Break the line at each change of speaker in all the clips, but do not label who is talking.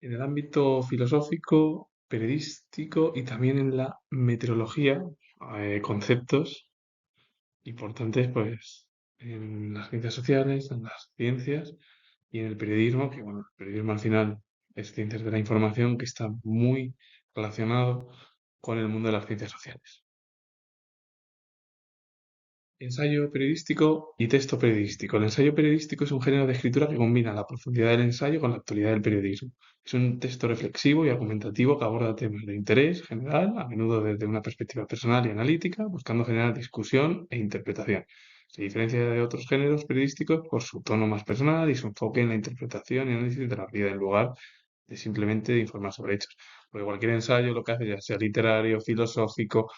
en el ámbito filosófico, periodístico y también en la meteorología, conceptos importantes, pues, en las ciencias sociales, en las ciencias y en el periodismo, que bueno, el periodismo al final es ciencias de la información que está muy relacionado con el mundo de las ciencias sociales. Ensayo periodístico y texto periodístico. El ensayo periodístico es un género de escritura que combina la profundidad del ensayo con la actualidad del periodismo. Es un texto reflexivo y argumentativo que aborda temas de interés general, a menudo desde una perspectiva personal y analítica, buscando generar discusión e interpretación. Se diferencia de otros géneros periodísticos por su tono más personal y su enfoque en la interpretación y análisis de la vida, en lugar de simplemente de informar sobre hechos. Porque cualquier ensayo lo que hace, ya sea literario, filosófico,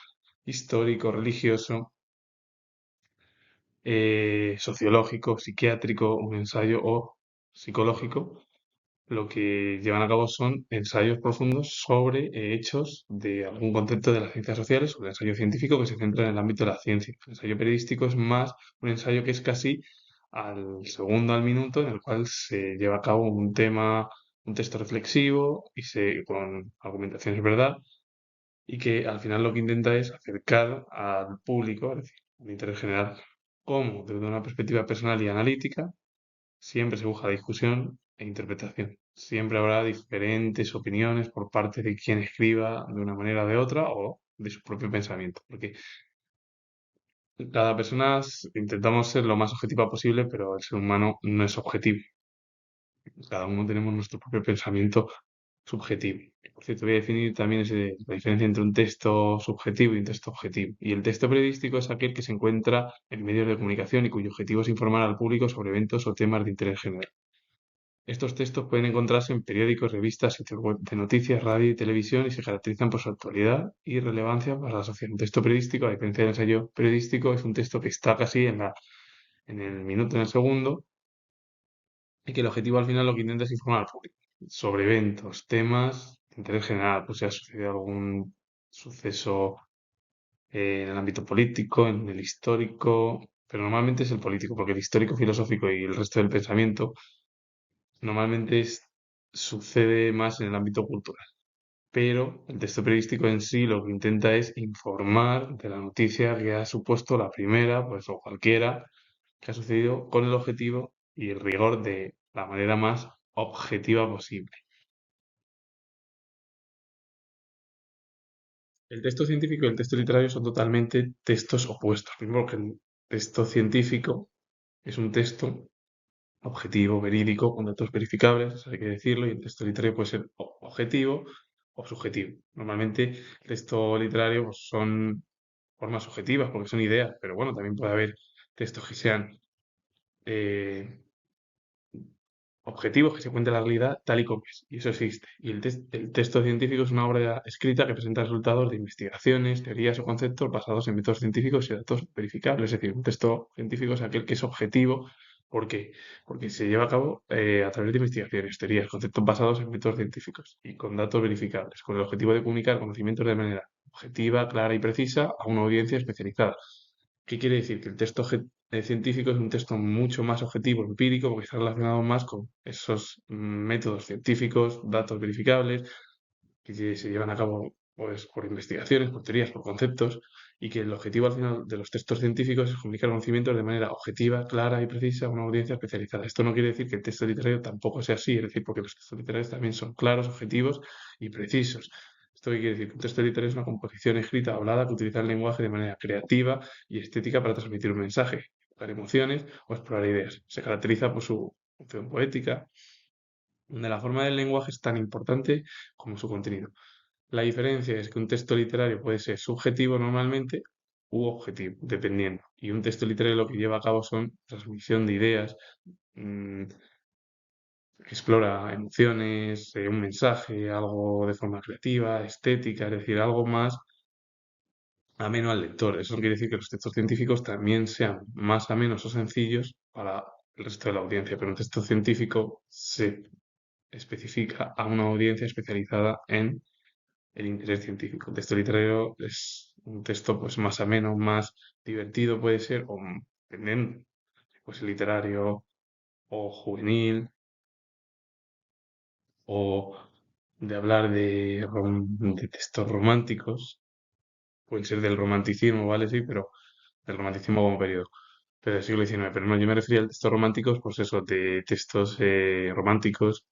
histórico, religioso, sociológico, psiquiátrico, un ensayo o psicológico, lo que llevan a cabo son ensayos profundos sobre hechos de algún concepto de las ciencias sociales o el ensayo científico que se centra en el ámbito de la ciencia. El ensayo periodístico es más un ensayo que es casi al segundo al minuto, en el cual se lleva a cabo un tema, un texto reflexivo y con argumentaciones verdad, y que al final lo que intenta es acercar al público, es decir, al interés general, cómo desde una perspectiva personal y analítica siempre se busca discusión e interpretación. Siempre habrá diferentes opiniones por parte de quien escriba de una manera o de otra o de su propio pensamiento, porque cada persona intentamos ser lo más objetiva posible, pero el ser humano no es objetivo. Cada uno tenemos nuestro propio pensamiento subjetivo. Por cierto, voy a definir también la diferencia entre un texto subjetivo y un texto objetivo. Y el texto periodístico es aquel que se encuentra en medios de comunicación y cuyo objetivo es informar al público sobre eventos o temas de interés general. Estos textos pueden encontrarse en periódicos, revistas, sitios web de noticias, radio y televisión y se caracterizan por su actualidad y relevancia para la sociedad. Un texto periodístico, a diferencia del ensayo periodístico, es un texto que está casi en el minuto, en el segundo, y que el objetivo al final lo que intenta es informar al público sobre eventos, temas de interés general, pues si ha sucedido algún suceso en el ámbito político, en el histórico, pero normalmente es el político, porque el histórico, filosófico y el resto del pensamiento normalmente sucede más en el ámbito cultural. Pero el texto periodístico en sí lo que intenta es informar de la noticia que ha supuesto la primera, pues o cualquiera, que ha sucedido con el objetivo y el rigor de la manera más objetiva posible. El texto científico y el texto literario son totalmente textos opuestos. Primero que el texto científico es un texto objetivo, verídico, con datos verificables, eso hay que decirlo, y el texto literario puede ser objetivo o subjetivo. Normalmente el texto literario pues, son formas subjetivas porque son ideas, pero bueno, también puede haber textos que sean eh, objetivos, que se cuente la realidad tal y como es, y eso existe. Y el texto científico es una obra escrita que presenta resultados de investigaciones, teorías o conceptos basados en métodos científicos y datos verificables. Es decir, un texto científico es aquel que es objetivo. ¿Por qué? Porque se lleva a cabo a través de investigaciones, teorías, conceptos basados en métodos científicos y con datos verificables, con el objetivo de comunicar conocimientos de manera objetiva, clara y precisa a una audiencia especializada. ¿Qué quiere decir? Que el texto científico es un texto mucho más objetivo, empírico, porque está relacionado más con esos métodos científicos, datos verificables, que se llevan a cabo pues, por investigaciones, por teorías, por conceptos, y que el objetivo al final de los textos científicos es comunicar conocimientos de manera objetiva, clara y precisa a una audiencia especializada. Esto no quiere decir que el texto literario tampoco sea así, es decir, porque los textos literarios también son claros, objetivos y precisos. ¿Esto qué quiere decir? Que un texto literario es una composición escrita o hablada que utiliza el lenguaje de manera creativa y estética para transmitir un mensaje, evocar emociones o explorar ideas. Se caracteriza por su función poética, donde la forma del lenguaje es tan importante como su contenido. La diferencia es que un texto literario puede ser subjetivo normalmente u objetivo, dependiendo. Y un texto literario lo que lleva a cabo son transmisión de ideas, mm, explora emociones, un mensaje, algo de forma creativa, estética, es decir, algo más ameno al lector. Eso no quiere decir que los textos científicos también sean más amenos o sencillos para el resto de la audiencia, pero un texto científico se especifica a una audiencia especializada en el interés científico. Un texto literario es un texto pues más ameno, más divertido puede ser, o dependiendo, pues literario o juvenil o de hablar de textos románticos, pueden ser del romanticismo, ¿vale? Sí, pero del romanticismo como periodo, pero del siglo XIX. Pero no, yo me refería a textos románticos, pues eso, de textos románticos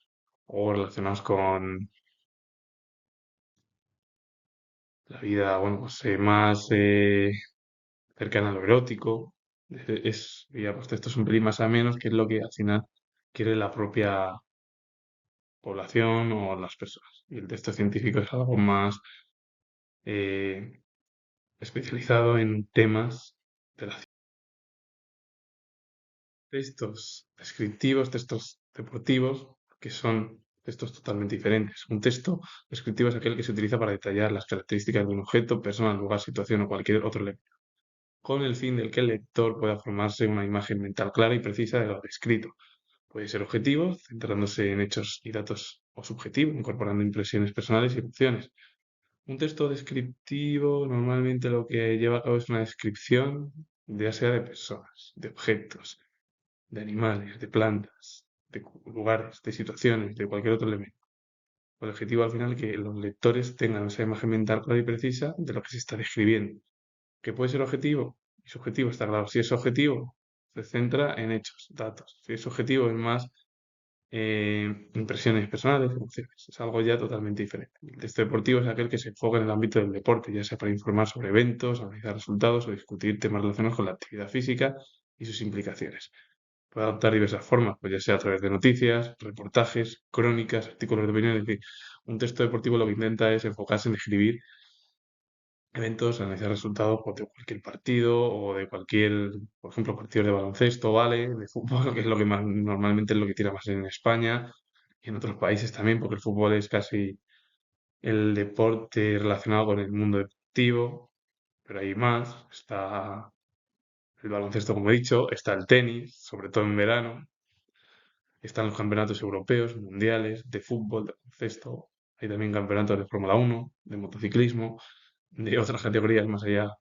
o relacionados con la vida, bueno, pues más cercana a lo erótico. Digamos, textos un pelín más amenos, que es lo que al final quiere la propia población o las personas. Y el texto científico es algo más eh, especializado en temas de la textos descriptivos, textos deportivos, que son textos totalmente diferentes. Un texto descriptivo es aquel que se utiliza para detallar las características de un objeto, persona, lugar, situación o cualquier otro elemento, con el fin de que el lector pueda formarse una imagen mental clara y precisa de lo descrito. Puede ser objetivo, centrándose en hechos y datos, o subjetivo, incorporando impresiones personales y emociones. Un texto descriptivo normalmente lo que lleva a cabo es una descripción, ya sea de personas, de objetos, de animales, de plantas, de lugares, de situaciones, de cualquier otro elemento. El objetivo al final es que los lectores tengan esa imagen mental clara y precisa de lo que se está describiendo. ¿Que puede ser objetivo? Y subjetivo, está claro. Si es objetivo, se centra en hechos, datos. Si es objetivo, es más impresiones personales, emociones. Es algo ya totalmente diferente. El texto deportivo es aquel que se enfoca en el ámbito del deporte, ya sea para informar sobre eventos, analizar resultados o discutir temas relacionados con la actividad física y sus implicaciones. Puede adoptar diversas formas, pues ya sea a través de noticias, reportajes, crónicas, artículos de opinión. Es decir, un texto deportivo lo que intenta es enfocarse en escribir eventos, analizar resultados pues, de cualquier partido o de cualquier, por ejemplo, partidos de baloncesto, ¿vale? De fútbol, que es lo que más, normalmente es lo que tira más en España y en otros países también, porque el fútbol es casi el deporte relacionado con el mundo deportivo, pero hay más. Está el baloncesto, como he dicho, está el tenis, sobre todo en verano. Están los campeonatos europeos, mundiales, de fútbol, de baloncesto. Hay también campeonatos de Fórmula 1, de motociclismo, de otras categorías más allá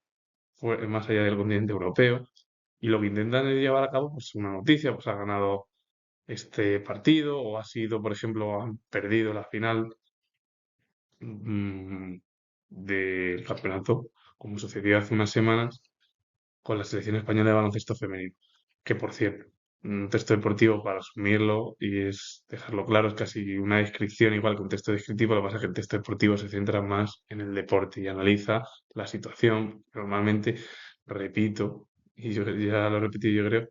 del continente europeo. Y lo que intentan es llevar a cabo, pues una noticia, pues ha ganado este partido o ha sido, por ejemplo, han perdido la final mm, del campeonato, como sucedió hace unas semanas con la selección española de baloncesto femenino. Que por cierto, un texto deportivo para asumirlo y es dejarlo claro, es casi una descripción igual que un texto descriptivo, lo que pasa es que el texto deportivo se centra más en el deporte y analiza la situación. Normalmente, repito, y yo ya lo he repetido yo creo,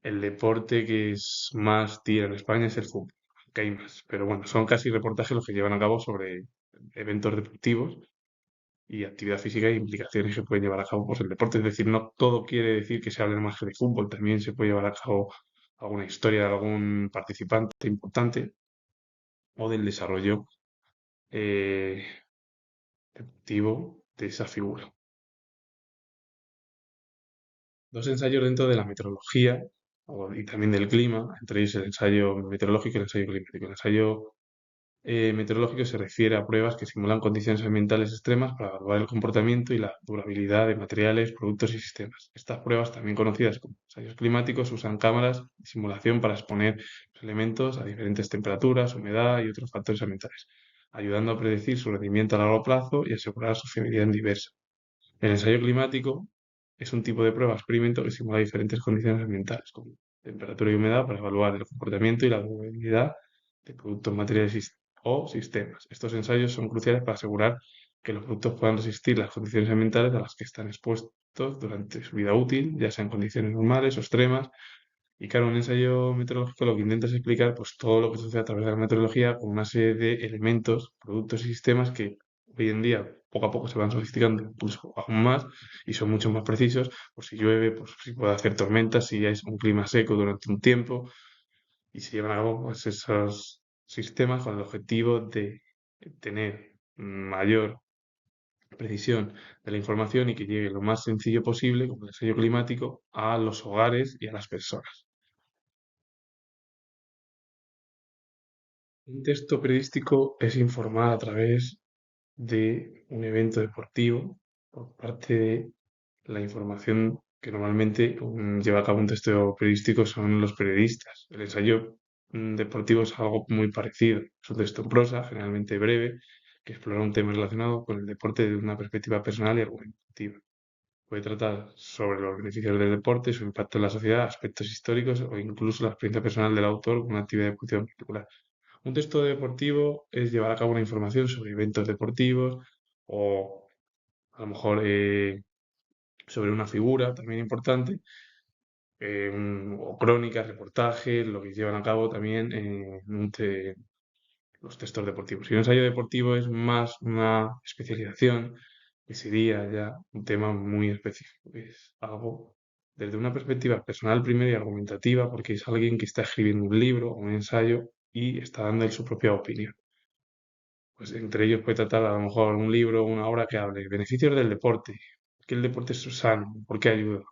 el deporte que es más tira en España es el fútbol, que hay más. Pero bueno, son casi reportajes los que llevan a cabo sobre eventos deportivos y actividad física e implicaciones que puede llevar a cabo pues, el deporte. Es decir, no todo quiere decir que se hable más que de fútbol, también se puede llevar a cabo alguna historia de algún participante importante o del desarrollo eh, deportivo de esa figura. Dos ensayos dentro de la meteorología y también del clima, entre ellos el ensayo meteorológico y el ensayo climático. El ensayo meteorológico se refiere a pruebas que simulan condiciones ambientales extremas para evaluar el comportamiento y la durabilidad de materiales, productos y sistemas. Estas pruebas, también conocidas como ensayos climáticos, usan cámaras de simulación para exponer los elementos a diferentes temperaturas, humedad y otros factores ambientales, ayudando a predecir su rendimiento a largo plazo y asegurar su fiabilidad en diversos. El ensayo climático es un tipo de prueba experimento que simula diferentes condiciones ambientales, como temperatura y humedad, para evaluar el comportamiento y la durabilidad de productos, materiales o sistemas. Estos ensayos son cruciales para asegurar que los productos puedan resistir las condiciones ambientales a las que están expuestos durante su vida útil, ya sean condiciones normales o extremas. Y claro, un ensayo meteorológico lo que intenta es explicar pues, todo lo que sucede a través de la meteorología con una serie de elementos, productos y sistemas que hoy en día poco a poco se van sofisticando incluso aún más y son mucho más precisos. Pues si llueve, pues si puede hacer tormentas, si es un clima seco durante un tiempo y se llevan a cabo pues, esos sistemas con el objetivo de tener mayor precisión de la información y que llegue lo más sencillo posible, como el ensayo climático, a los hogares y a las personas. Un texto periodístico es informar a través de un evento deportivo por parte de la información que normalmente lleva a cabo un texto periodístico son los periodistas. El ensayo deportivo es algo muy parecido. Es un texto en prosa, generalmente breve, que explora un tema relacionado con el deporte desde una perspectiva personal y argumentativa. Puede tratar sobre los beneficios del deporte, su impacto en la sociedad, aspectos históricos o incluso la experiencia personal del autor con una actividad deportiva en particular. Un texto deportivo es llevar a cabo una información sobre eventos deportivos o a lo mejor sobre una figura también importante, o crónicas, reportajes, lo que llevan a cabo también los textos deportivos. Y un ensayo deportivo es más una especialización que sería ya un tema muy específico, que es algo desde una perspectiva personal primero y argumentativa, porque es alguien que está escribiendo un libro o un ensayo y está dando él su propia opinión. Pues entre ellos puede tratar a lo mejor un libro o una obra que hable beneficios del deporte, por qué el deporte es sano, por qué ayuda,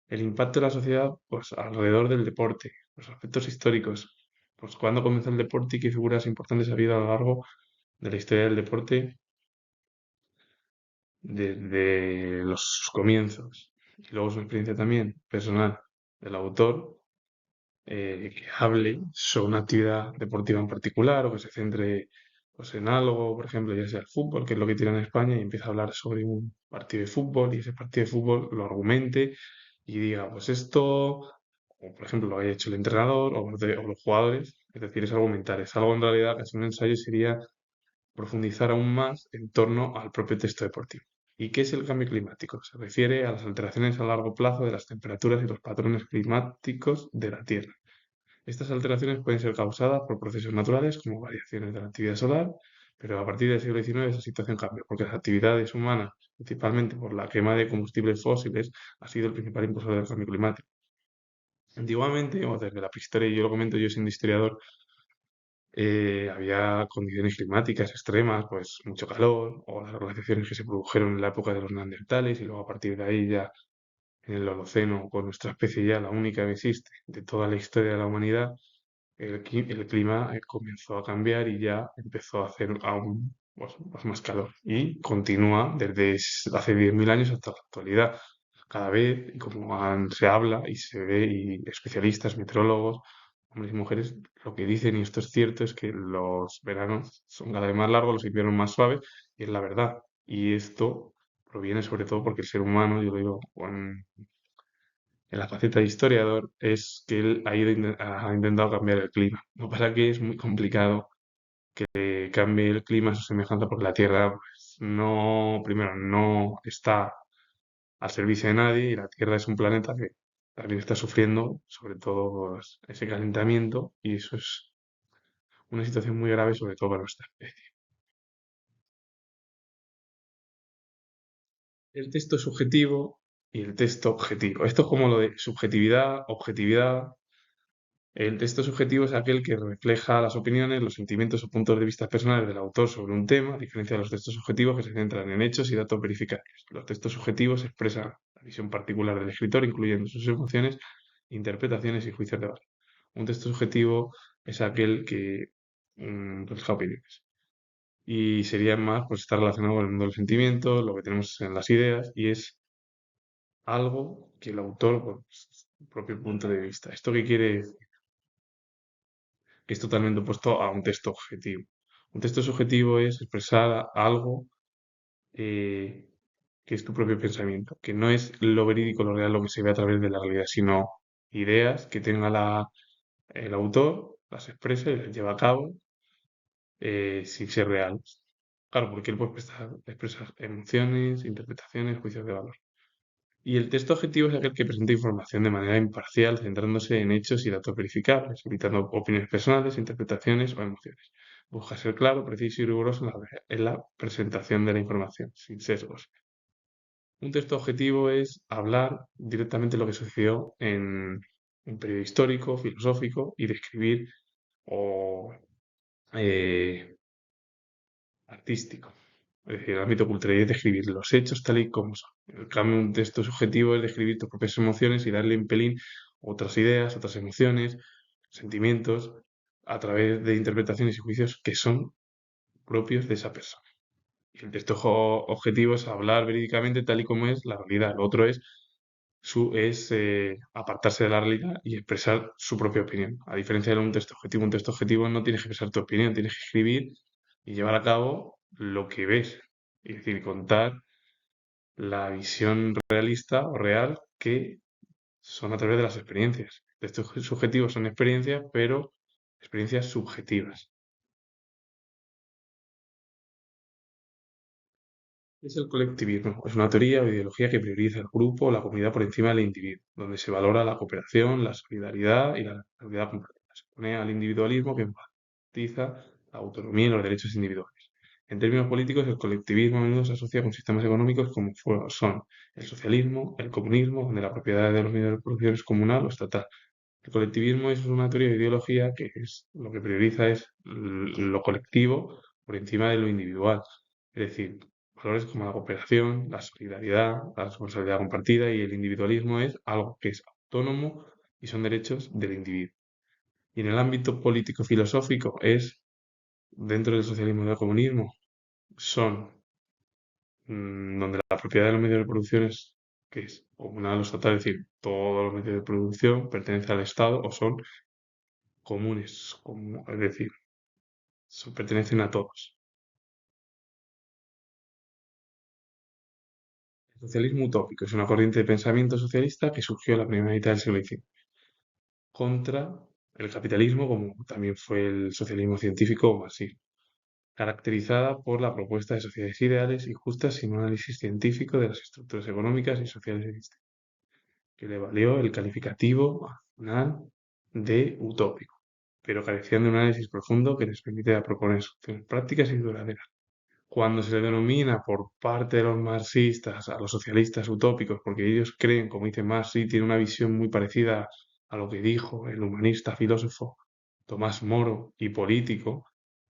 el impacto de la sociedad pues alrededor del deporte, los aspectos históricos, pues cuándo comenzó el deporte y qué figuras importantes ha habido a lo largo de la historia del deporte desde los comienzos. Y luego su experiencia también personal del autor, que hable sobre una actividad deportiva en particular o que se centre pues, en algo, por ejemplo, ya sea el fútbol, que es lo que tiene en España, y empieza a hablar sobre un partido de fútbol y ese partido de fútbol lo argumente y diga, pues esto, o por ejemplo, lo haya hecho el entrenador o los jugadores, es decir, es argumentar, es algo en realidad que es un ensayo sería profundizar aún más en torno al propio texto deportivo. ¿Y qué es el cambio climático? Se refiere a las alteraciones a largo plazo de las temperaturas y los patrones climáticos de la Tierra. Estas alteraciones pueden ser causadas por procesos naturales como variaciones de la actividad solar, pero a partir del siglo XIX esa situación cambia, porque las actividades humanas, principalmente por la quema de combustibles fósiles, ha sido el principal impulsor del cambio climático. Antiguamente, o desde la prehistoria, y yo lo comento yo siendo historiador, había condiciones climáticas extremas, pues mucho calor, o las glaciaciones que se produjeron en la época de los neandertales, y luego a partir de ahí ya en el Holoceno, con nuestra especie ya la única que existe de toda la historia de la humanidad, el clima comenzó a cambiar y ya empezó a hacer aún pues, más calor. Y continúa desde hace 10.000 años hasta la actualidad. Cada vez, y como se habla y se ve, y especialistas, meteorólogos, hombres y mujeres, lo que dicen, y esto es cierto, es que los veranos son cada vez más largos, los inviernos más suaves, y es la verdad. Y esto proviene sobre todo porque el ser humano, yo lo digo en la faceta de historiador, es que él ha intentado cambiar el clima. Lo que pasa es que es muy complicado que cambie el clima a su semejanza porque la Tierra, pues, no, primero, no está al servicio de nadie y la Tierra es un planeta que también está sufriendo, sobre todo, pues, ese calentamiento y eso es una situación muy grave, sobre todo para nuestra especie. El texto subjetivo y el texto objetivo. Esto es como lo de subjetividad, objetividad. El texto subjetivo es aquel que refleja las opiniones, los sentimientos o puntos de vista personales del autor sobre un tema, a diferencia de los textos subjetivos que se centran en hechos y datos verificables. Los textos subjetivos expresan la visión particular del escritor, incluyendo sus emociones, interpretaciones y juicios de valor. Un texto subjetivo es aquel que refleja opiniones. Y sería más, pues está relacionado con el mundo de los sentimientos, lo que tenemos en las ideas, y es algo que el autor, por su propio punto de vista. ¿Esto qué quiere decir? Que es totalmente opuesto a un texto objetivo. Un texto subjetivo es expresar algo eh, que es tu propio pensamiento, que no es lo verídico, lo real, lo que se ve a través de la realidad, sino ideas que tenga el autor, las expresa y las lleva a cabo sin ser reales. Claro, porque él puede expresar emociones, interpretaciones, juicios de valor. Y el texto objetivo es aquel que presenta información de manera imparcial, centrándose en hechos y datos verificables, evitando opiniones personales, interpretaciones o emociones. Busca ser claro, preciso y riguroso en la presentación de la información, sin sesgos. Un texto objetivo es hablar directamente lo que sucedió en un periodo histórico, filosófico, y describir o eh, artístico. Es decir, el ámbito cultural es describir los hechos tal y como son. En cambio, un texto subjetivo es describir tus propias emociones y darle un pelín otras ideas, otras emociones, sentimientos, a través de interpretaciones y juicios que son propios de esa persona. Y el texto objetivo es hablar verídicamente tal y como es la realidad. Lo otro es es apartarse de la realidad y expresar su propia opinión. A diferencia de un texto objetivo no tienes que expresar tu opinión, tienes que escribir y llevar a cabo lo que ves. Es decir, contar la visión realista o real que son a través de las experiencias. Textos subjetivos son experiencias, pero experiencias subjetivas. Es el colectivismo. Es una teoría o ideología que prioriza el grupo o la comunidad por encima del individuo, donde se valora la cooperación, la solidaridad y la responsabilidad compartida. Se opone al individualismo que enfatiza la autonomía y los derechos individuales. En términos políticos, el colectivismo a menudo se asocia con sistemas económicos como son el socialismo, el comunismo, donde la propiedad de los medios de producción es comunal o estatal. El colectivismo es una teoría de ideología que lo que prioriza es lo colectivo por encima de lo individual. Es decir, valores como la cooperación, la solidaridad, la responsabilidad compartida y el individualismo es algo que es autónomo y son derechos del individuo. Y en el ámbito político-filosófico es, dentro del socialismo y del comunismo, son donde la propiedad de los medios de producción es, que es comunal o estatal, es decir, todos los medios de producción pertenecen al Estado o son comunes, es decir, pertenecen a todos. El socialismo utópico es una corriente de pensamiento socialista que surgió en la primera mitad del siglo XIX contra el capitalismo, como también fue el socialismo científico o marxismo, caracterizada por la propuesta de sociedades ideales y justas sin un análisis científico de las estructuras económicas y sociales existentes, que le valió el calificativo final de utópico, pero carecían de un análisis profundo que les permite proponer soluciones prácticas y duraderas. Cuando se le denomina por parte de los marxistas a los socialistas utópicos, porque ellos creen, como dice Marx, sí, tiene una visión muy parecida a lo que dijo el humanista filósofo Tomás Moro y político,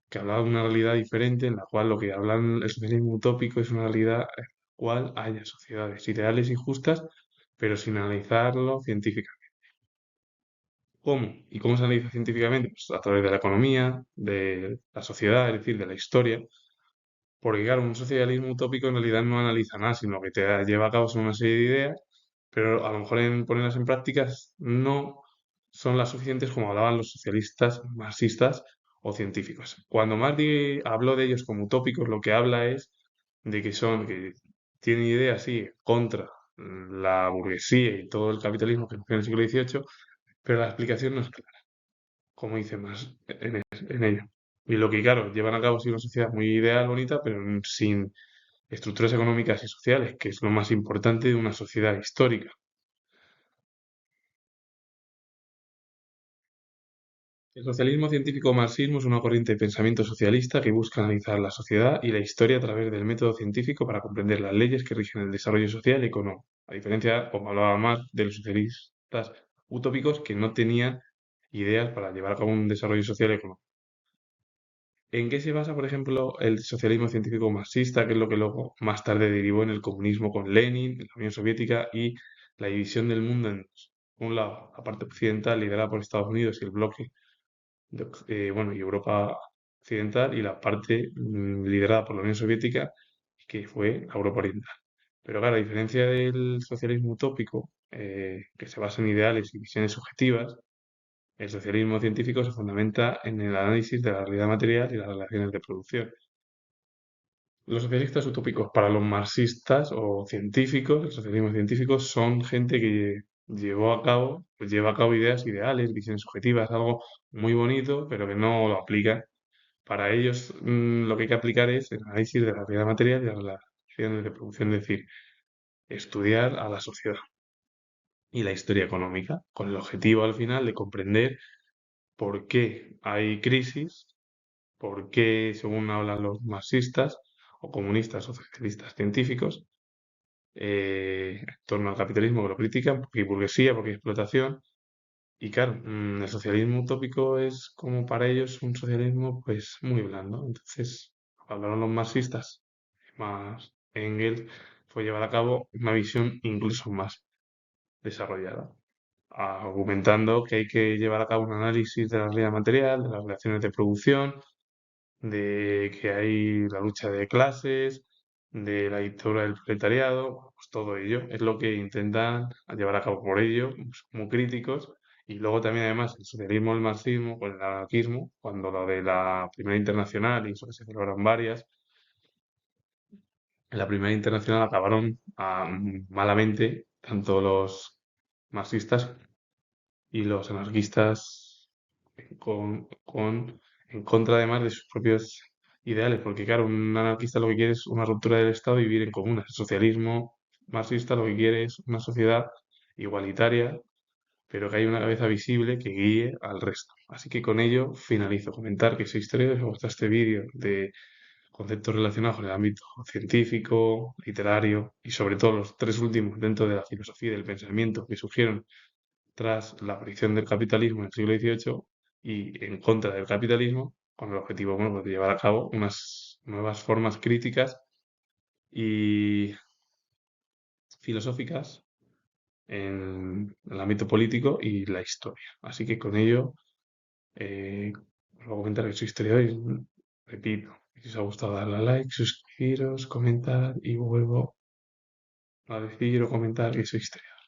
que hablaba de una realidad diferente en la cual lo que hablan el socialismo utópico es una realidad en la cual haya sociedades ideales y justas, pero sin analizarlo científicamente. ¿Cómo? ¿Y cómo se analiza científicamente? Pues a través de la economía, de la sociedad, es decir, de la historia. Porque claro, un socialismo utópico en realidad no analiza nada, sino que te lleva a cabo son una serie de ideas, pero a lo mejor en ponerlas en prácticas no son las suficientes como hablaban los socialistas, marxistas o científicos. Cuando Marx habló de ellos como utópicos, lo que habla es de que tienen ideas, sí, contra la burguesía y todo el capitalismo que nació en el siglo XVIII, pero la explicación no es clara, como dice Marx en ello. Y lo que, claro, llevan a cabo es una sociedad muy ideal, bonita, pero sin estructuras económicas y sociales, que es lo más importante de una sociedad histórica. El socialismo científico marxismo es una corriente de pensamiento socialista que busca analizar la sociedad y la historia a través del método científico para comprender las leyes que rigen el desarrollo social y económico. A diferencia, como hablaba Marx, de los socialistas utópicos que no tenían ideas para llevar a cabo un desarrollo social y económico. ¿En qué se basa, por ejemplo, el socialismo científico marxista, que es lo que luego más tarde derivó en el comunismo con Lenin, en la Unión Soviética y la división del mundo en dos? Por un lado, la parte occidental liderada por Estados Unidos y el bloque bueno, y Europa occidental y la parte liderada por la Unión Soviética, que fue la Europa oriental. Pero claro, a diferencia del socialismo utópico, que se basa en ideales y visiones subjetivas, el socialismo científico se fundamenta en el análisis de la realidad material y las relaciones de producción. Los socialistas utópicos para los marxistas o científicos, el socialismo científico, son gente que lleva a cabo ideas ideales, visiones subjetivas, algo muy bonito, pero que no lo aplican. Para ellos, lo que hay que aplicar es el análisis de la realidad material y las relaciones de producción, es decir, estudiar a la sociedad y la historia económica, con el objetivo al final de comprender por qué hay crisis, por qué, según hablan los marxistas o comunistas o socialistas científicos, en torno al capitalismo que lo critican, porque hay burguesía, porque hay explotación. Y claro, el socialismo utópico es como para ellos un socialismo pues muy blando. Entonces, hablaron los marxistas, más Engels, fue llevar a cabo una visión incluso más desarrollada, argumentando que hay que llevar a cabo un análisis de la realidad material, de las relaciones de producción, de que hay la lucha de clases, de la dictadura del proletariado, pues todo ello. Es lo que intentan llevar a cabo por ello, pues, como críticos. Y luego también, además, el socialismo, el marxismo, pues el anarquismo, cuando lo de la Primera Internacional y eso que se celebraron varias, en la Primera Internacional acabaron malamente tanto los marxistas y los anarquistas en contra además de sus propios ideales, porque claro, un anarquista lo que quiere es una ruptura del Estado y vivir en comunas. El socialismo marxista lo que quiere es una sociedad igualitaria, pero que haya una cabeza visible que guíe al resto. Así que con ello finalizo. Comentar que soy historiador, si os gusta este vídeo de conceptos relacionados con el ámbito científico, literario y sobre todo los tres últimos dentro de la filosofía y del pensamiento que surgieron tras la aparición del capitalismo en el siglo XVIII y en contra del capitalismo, con el objetivo, bueno, pues de llevar a cabo unas nuevas formas críticas y filosóficas en el ámbito político y la historia. Así que con ello, os voy a comentar que soy historiador y repito, si os ha gustado darle a like, suscribiros, comentar y vuelvo a decir o comentar que soy historiador.